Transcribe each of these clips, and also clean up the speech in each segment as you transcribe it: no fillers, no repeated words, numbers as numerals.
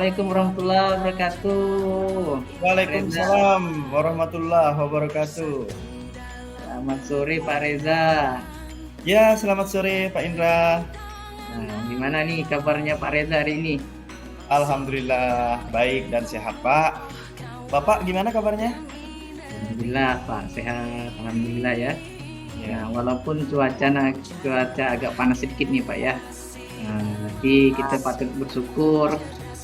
Assalamualaikum warahmatullahi wabarakatuh. Pak Reza, Waalaikumsalam warahmatullahi wabarakatuh. selamat sore Pak Reza. Ya, selamat sore Pak Indra. Nah, gimana nih kabarnya Pak Reza hari ini? Alhamdulillah baik dan sehat Pak. Bapak gimana kabarnya? Alhamdulillah Pak, sehat. Alhamdulillah ya. Nah, Ya, walaupun cuaca agak panas sedikit nih Pak ya. Nah, tapi kita patut bersyukur.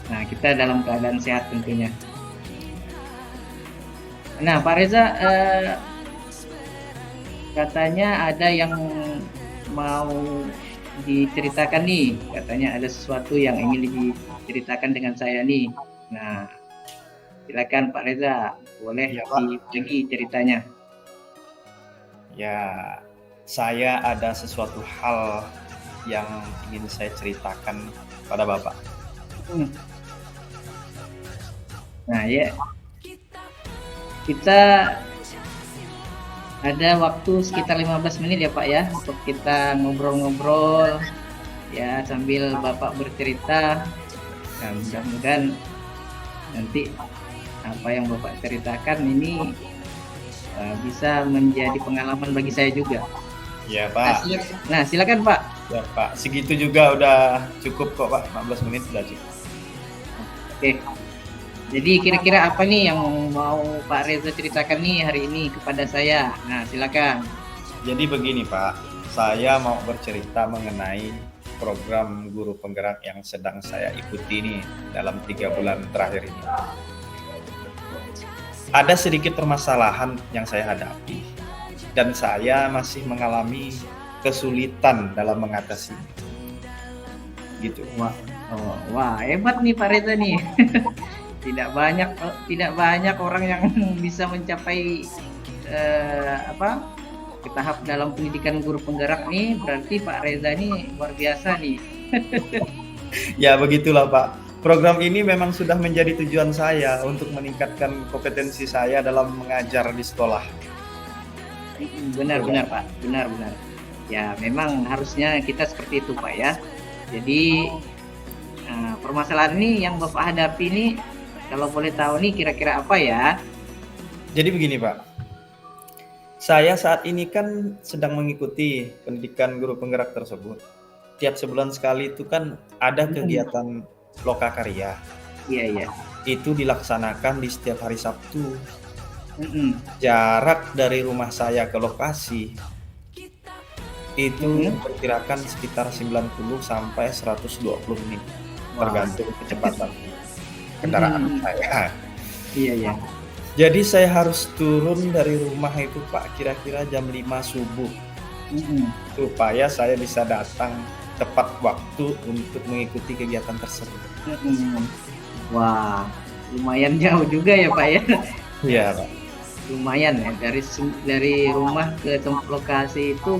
Nah, kita dalam keadaan sehat tentunya. Nah, Pak Reza, katanya ada yang mau diceritakan nih, katanya ada sesuatu yang ingin diceritakan dengan saya nih. Nah, silakan Pak Reza, boleh ya Pak. dibagi ceritanya. Ya, saya ada sesuatu hal yang ingin saya ceritakan pada Bapak. Hmm. Nah, ya, kita ada waktu sekitar 15 menit ya Pak ya, untuk kita ngobrol-ngobrol ya sambil Bapak bercerita. Nah, mudah-mudahan nanti apa yang Bapak ceritakan ini bisa menjadi pengalaman bagi saya juga. Ya Nah, Pak. silakan Pak. Ya Pak, segitu juga udah cukup kok Pak, 15 menit sudah cukup. Oke. Jadi kira-kira apa nih yang mau Pak Reza ceritakan nih hari ini kepada saya? Nah, silakan. Jadi begini Pak, saya mau bercerita mengenai program guru penggerak yang sedang saya ikuti nih dalam 3 bulan terakhir ini. Ada sedikit permasalahan yang saya hadapi dan saya masih mengalami kesulitan dalam mengatasinya. Gitu. Wah, hebat nih Pak Reza nih. tidak banyak orang yang bisa mencapai ke tahap dalam pendidikan guru penggerak nih. Berarti Pak Reza ini luar biasa nih. Ya begitulah Pak. Program ini memang sudah menjadi tujuan saya untuk meningkatkan kompetensi saya dalam mengajar di sekolah. Benar Pak, benar. Ya memang harusnya kita seperti itu Pak ya. Jadi permasalahan ini yang Bapak hadapi ini, kalau boleh tahu nih kira-kira apa ya? Jadi begini Pak, saya saat ini kan sedang mengikuti pendidikan guru penggerak tersebut. Tiap sebulan sekali itu kan ada kegiatan lokakarya. Iya. Itu dilaksanakan di setiap hari Sabtu. Mm-mm. Jarak dari rumah saya ke lokasi itu diperkirakan sekitar 90 sampai 120 menit. Tergantung kecepatan kendaraan saya. Iya. Jadi saya harus turun dari rumah itu Pak kira-kira jam 5 subuh. Supaya saya bisa datang tepat waktu untuk mengikuti kegiatan tersebut. Wah, lumayan jauh juga ya Pak ya. Iya Pak. Lumayan ya, dari rumah ke lokasi itu,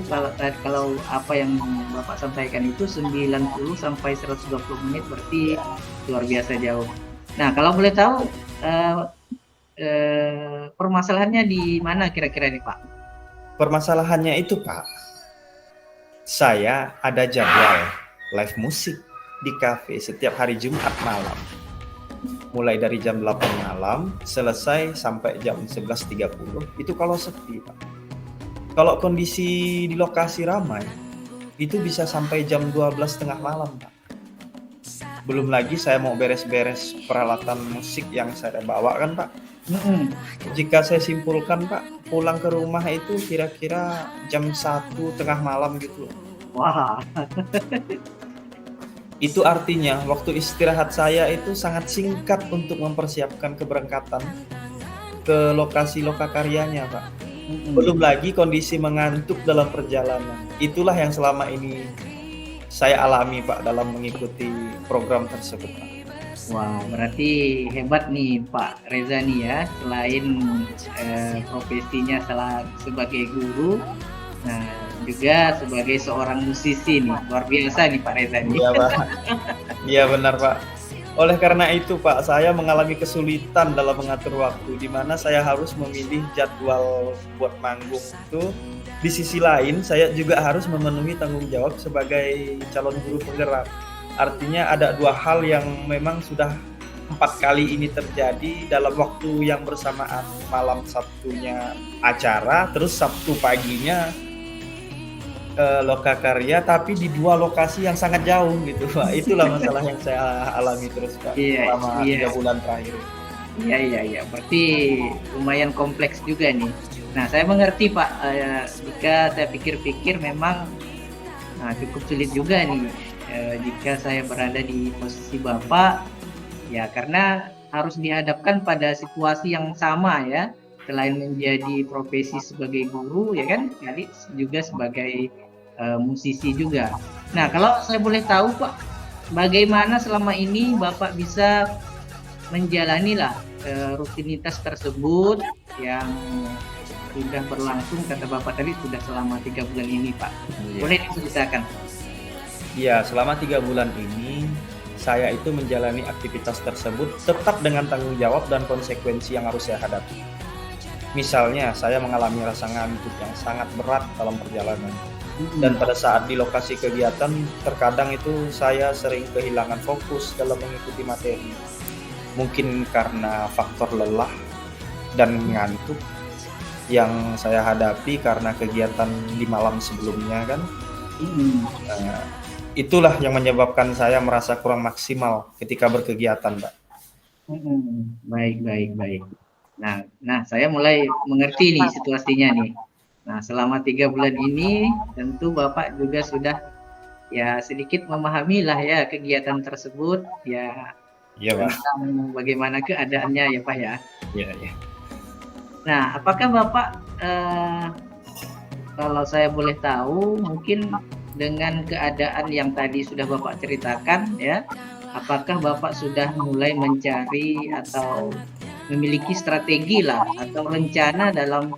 kalau apa yang Bapak sampaikan itu 90 sampai 120 menit, berarti luar biasa jauh. Nah, kalau boleh tahu permasalahannya di mana kira-kira nih Pak? Permasalahannya itu Pak, saya ada jadwal live musik di kafe setiap hari Jumat malam. Mulai dari jam 8 malam selesai sampai jam 11.30 itu kalau sepi Pak. Kalau kondisi di lokasi ramai itu bisa sampai jam 12.30 malam Pak. Belum lagi saya mau beres-beres peralatan musik yang saya bawa kan Pak. Jika saya simpulkan Pak, pulang ke rumah itu kira-kira jam 1 tengah malam gitu. Wah. Itu artinya waktu istirahat saya itu sangat singkat untuk mempersiapkan keberangkatan ke lokasi lokakaryanya Pak. Belum lagi kondisi mengantuk dalam perjalanan. Itulah yang selama ini saya alami Pak dalam mengikuti program tersebut Pak. Wah, berarti hebat nih Pak Reza nih ya. Selain profesinya sebagai guru, nah juga sebagai seorang musisi nih. Luar biasa nih Pak Reza nih. Iya Pak. Iya benar Pak. Oleh karena itu Pak, saya mengalami kesulitan dalam mengatur waktu, di mana saya harus memilih jadwal buat manggung itu. Di sisi lain, saya juga harus memenuhi tanggung jawab sebagai calon guru penggerak. Artinya ada 2 hal yang memang sudah 4 kali ini terjadi dalam waktu yang bersamaan. Malam Sabtunya acara, terus Sabtu paginya Lokakarya, tapi di 2 lokasi yang sangat jauh gitu Pak. Itulah masalah yang saya alami terus Pak Iya, selama iya. 3 bulan terakhir. Iya. Berarti lumayan kompleks juga nih. Nah, saya mengerti Pak. Jika saya pikir-pikir memang cukup sulit juga nih jika saya berada di posisi Bapak, ya karena harus dihadapkan pada situasi yang sama ya. Selain menjadi profesi sebagai guru, ya kan, kali juga sebagai musisi juga. Nah, kalau saya boleh tahu Pak, bagaimana selama ini Bapak bisa menjalani lah rutinitas tersebut yang sudah berlangsung, kata Bapak tadi sudah selama 3 bulan ini Pak. Iya. Boleh diceritakan? Iya, selama 3 bulan ini saya itu menjalani aktivitas tersebut tetap dengan tanggung jawab dan konsekuensi yang harus saya hadapi. Misalnya, saya mengalami rasa ngantuk yang sangat berat dalam perjalanan. Dan pada saat di lokasi kegiatan, terkadang itu saya sering kehilangan fokus dalam mengikuti materi. Mungkin karena faktor lelah dan ngantuk yang saya hadapi karena kegiatan di malam sebelumnya kan. Itulah yang menyebabkan saya merasa kurang maksimal ketika berkegiatan, Pak. Baik. Nah, saya mulai mengerti nih situasinya nih. Nah, selama 3 bulan ini tentu Bapak juga sudah ya sedikit memahami lah ya kegiatan tersebut ya, Iya, Pak. tentang bagaimana keadaannya ya Pak ya. Iya. Nah, apakah Bapak kalau saya boleh tahu mungkin dengan keadaan yang tadi sudah Bapak ceritakan ya, apakah Bapak sudah mulai mencari atau memiliki strategi lah atau rencana dalam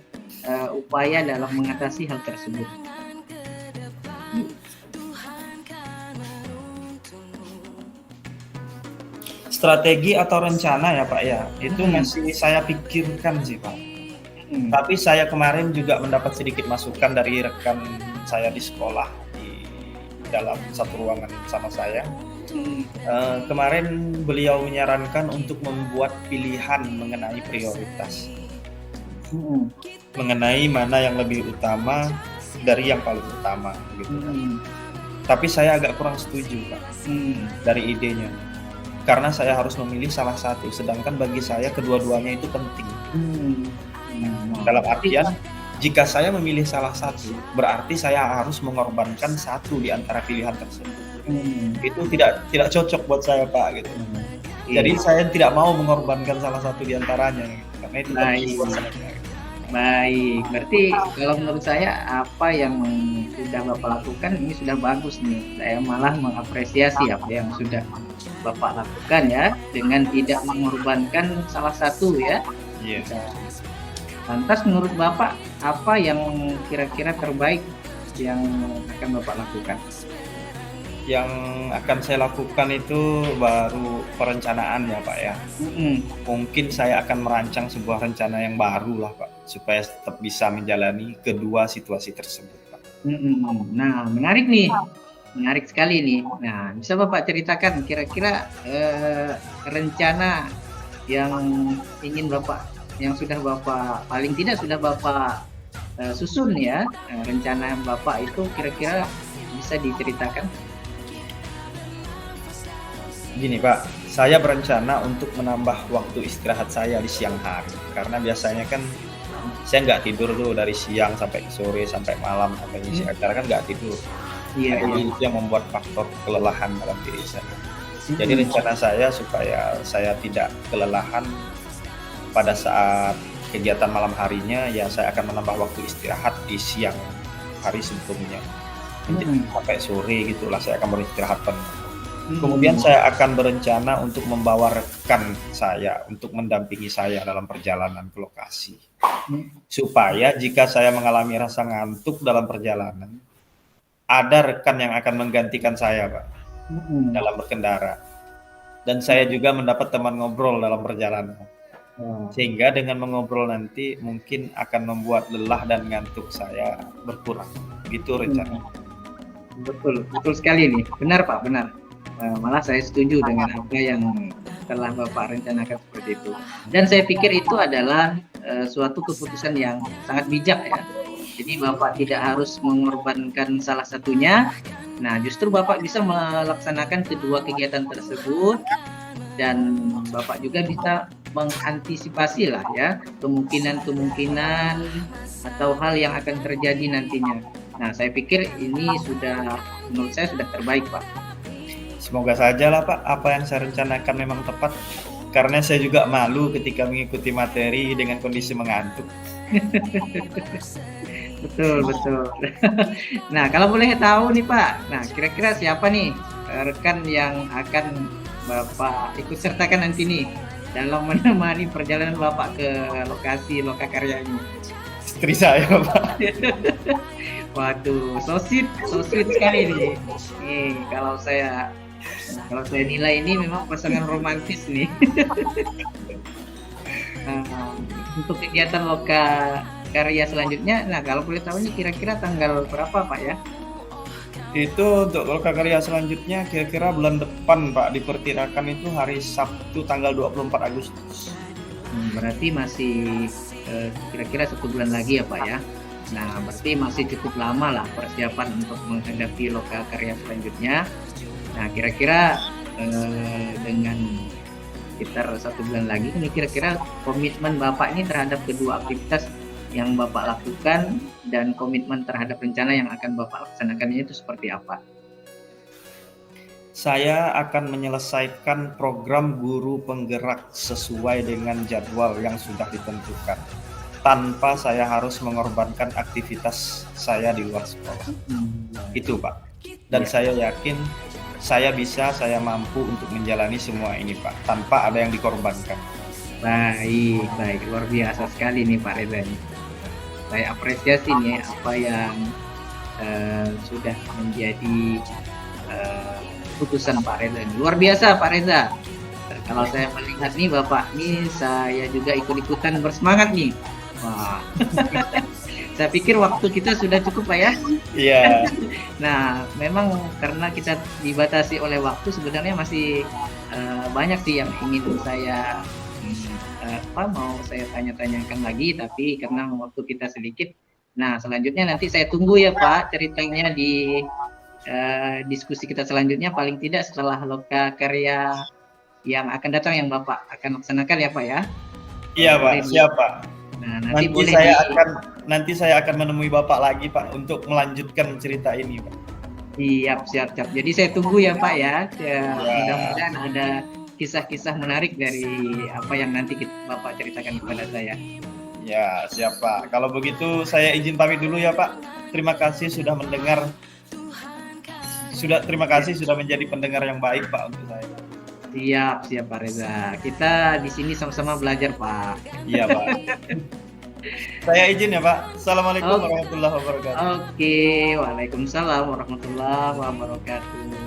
upaya dalam mengatasi hal tersebut? Strategi atau rencana ya Pak ya, itu masih saya pikirkan sih Pak. Tapi saya kemarin juga mendapat sedikit masukan dari rekan saya di sekolah di dalam satu ruangan sama saya. Kemarin beliau menyarankan untuk membuat pilihan mengenai prioritas, mengenai mana yang lebih utama dari yang paling utama gitu. Tapi saya agak kurang setuju Pak dari idenya, karena saya harus memilih salah satu, sedangkan bagi saya kedua-duanya itu penting. Dalam artian, jika saya memilih salah satu, berarti saya harus mengorbankan satu di antara pilihan tersebut. Itu tidak cocok buat saya Pak gitu. Jadi saya tidak mau mengorbankan salah satu di antaranya gitu, karena itu penting buat saya. Baik, berarti kalau menurut saya apa yang sudah Bapak lakukan ini sudah bagus nih. Saya malah mengapresiasi apa yang sudah Bapak lakukan ya, dengan tidak mengorbankan salah satu ya. Iya. Lantas menurut Bapak apa yang kira-kira terbaik yang akan Bapak lakukan? Yang akan saya lakukan itu baru perencanaan ya Pak ya. Mungkin saya akan merancang sebuah rencana yang baru lah Pak, supaya tetap bisa menjalani kedua situasi tersebut Pak. Nah, menarik nih, menarik sekali nih. Nah, bisa Bapak ceritakan kira-kira rencana yang ingin Bapak, yang sudah Bapak paling tidak sudah Bapak susun ya, rencana Bapak itu kira-kira bisa diceritakan? Gini Pak, saya berencana untuk menambah waktu istirahat saya di siang hari, karena biasanya kan saya nggak tidur tuh dari siang sampai sore sampai malam sampai ngisi acara kan nggak tidur. Jadi itu yang membuat faktor kelelahan dalam diri saya. Jadi rencana saya supaya saya tidak kelelahan pada saat kegiatan malam harinya, ya saya akan menambah waktu istirahat di siang hari sebelumnya. Sampai sore gitulah saya akan beristirahat penuh. Kemudian saya akan berencana untuk membawa rekan saya untuk mendampingi saya dalam perjalanan ke lokasi. Supaya jika saya mengalami rasa ngantuk dalam perjalanan, ada rekan yang akan menggantikan saya Pak dalam berkendara. Dan saya juga mendapat teman ngobrol dalam perjalanan. Sehingga dengan mengobrol nanti mungkin akan membuat lelah dan ngantuk saya berkurang. Gitu rencana. Betul sekali nih. Benar Pak, benar. Malah saya setuju dengan apa yang setelah Bapak rencanakan seperti itu. Dan saya pikir itu adalah suatu keputusan yang sangat bijak ya. Jadi Bapak tidak harus mengorbankan salah satunya. Nah, justru Bapak bisa melaksanakan kedua kegiatan tersebut dan Bapak juga bisa mengantisipasi lah ya kemungkinan-kemungkinan atau hal yang akan terjadi nantinya. Nah, saya pikir ini menurut saya sudah terbaik, Pak. Semoga saja lah Pak, apa yang saya rencanakan memang tepat. Karena saya juga malu ketika mengikuti materi dengan kondisi mengantuk. Betul, betul. Nah, kalau boleh tahu nih Pak, nah kira-kira siapa nih rekan yang akan Bapak ikut sertakan nanti nih dalam menemani perjalanan Bapak ke lokasi lokakarya ini? Istri saya Pak. Waduh, so sweet sekali nih. Nih, kalau saya nilai ini memang pasangan romantis nih. Untuk kegiatan karya selanjutnya, nah kalau boleh tahu nih kira-kira tanggal berapa Pak ya? Itu untuk lokakarya selanjutnya kira-kira bulan depan Pak, diperkirakan itu hari Sabtu tanggal 24 Agustus. Berarti masih kira-kira 1 bulan lagi ya Pak ya. Nah berarti masih cukup lama lah persiapan untuk menghadapi lokakarya selanjutnya. Nah kira-kira dengan sekitar 1 bulan lagi, ini kira-kira komitmen Bapak ini terhadap kedua aktivitas yang Bapak lakukan dan komitmen terhadap rencana yang akan Bapak laksanakan itu seperti apa? Saya akan menyelesaikan program guru penggerak sesuai dengan jadwal yang sudah ditentukan, tanpa saya harus mengorbankan aktivitas saya di luar sekolah. Itu Pak. Dan saya yakin saya mampu untuk menjalani semua ini Pak, tanpa ada yang dikorbankan. Baik, luar biasa sekali nih Pak Reza. Saya apresiasi nih apa yang sudah menjadi keputusan Pak Reza. Luar biasa Pak Reza. Kalau saya melihat nih Bapak nih, saya juga ikut-ikutan bersemangat nih. Wah. Saya pikir waktu kita sudah cukup Pak ya. Iya. Nah, memang karena kita dibatasi oleh waktu, sebenarnya masih banyak sih yang ingin saya mau saya tanya-tanyakan lagi, tapi karena waktu kita sedikit. Nah, selanjutnya nanti saya tunggu ya Pak ceritanya di diskusi kita selanjutnya, paling tidak setelah lokakarya yang akan datang yang Bapak akan laksanakan ya Pak ya. Iya Pak, siap Pak. Nah, nanti saya akan menemui Bapak lagi Pak untuk melanjutkan cerita ini Pak. Siap. Jadi saya tunggu ya Pak ya. Mudah-mudahan ada kisah-kisah menarik dari apa yang nanti Bapak ceritakan kepada saya. Ya, siap Pak. Kalau begitu saya izin pamit dulu ya Pak. Terima kasih sudah mendengar. Terima kasih sudah menjadi pendengar yang baik Pak untuk saya. Siap Pak Reza. Kita di sini sama-sama belajar Pak. Iya Pak. Saya izin ya Pak. Assalamualaikum warahmatullahi wabarakatuh. Oke, waalaikumsalam warahmatullahi wabarakatuh.